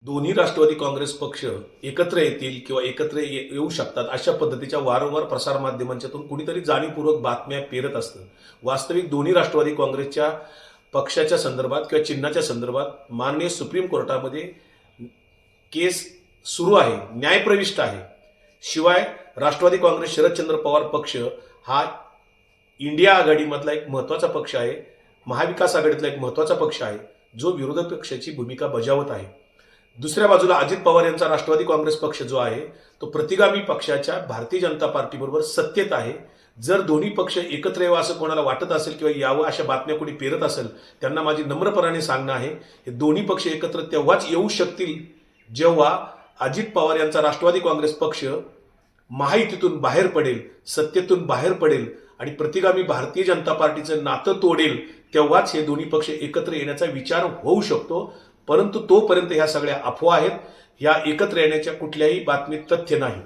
दोन्ही राष्ट्रवादी काँग्रेस पक्ष एकत्र येतील किंवा एकत्र येऊ शकतात अशा पद्धतीच्या वारंवार प्रसारमाध्यमांच्यातून कुणीतरी जाणीवपूर्वक बातम्या पेरत असतं. वास्तविक दोन्ही राष्ट्रवादी काँग्रेसच्या पक्षाच्या संदर्भात किंवा चिन्हाच्या संदर्भात माननीय सुप्रीम कोर्टामध्ये केस सुरू आहे, न्यायप्रविष्ट आहे. शिवाय राष्ट्रवादी काँग्रेस शरदचंद्र पवार पक्ष हा इंडिया आघाडीमधला एक महत्त्वाचा पक्ष आहे, महाविकास आघाडीतला एक महत्त्वाचा पक्ष आहे, जो विरोधी पक्षाची भूमिका बजावत आहे. दुसऱ्या बाजूला अजित पवार यांचा राष्ट्रवादी काँग्रेस पक्ष जो आहे तो प्रतिगामी पक्षाच्या भारतीय जनता पार्टीबरोबर सत्तेत आहे. जर दोन्ही पक्ष एकत्र यावं असं कोणाला वाटत असेल किंवा यावं अशा बातम्या कोणी पेरत असेल, त्यांना माझी नम्रपणाने सांगणं आहे, हे दोन्ही पक्ष एकत्र तेव्हाच येऊ शकतील जेव्हा अजित पवार यांचा राष्ट्रवादी काँग्रेस पक्ष महायुतीतून बाहेर पडेल, सत्तेतून बाहेर पडेल आणि प्रतिगामी भारतीय जनता पार्टीचं नातं तोडेल. तेव्हाच हे दोन्ही पक्ष एकत्र येण्याचा विचार होऊ शकतो. परंतु तोपर्यंत ह्या सगळ्या अफवा आहेत. या एकत्र येण्याच्या कुठल्याही बातमीत तथ्य नाही.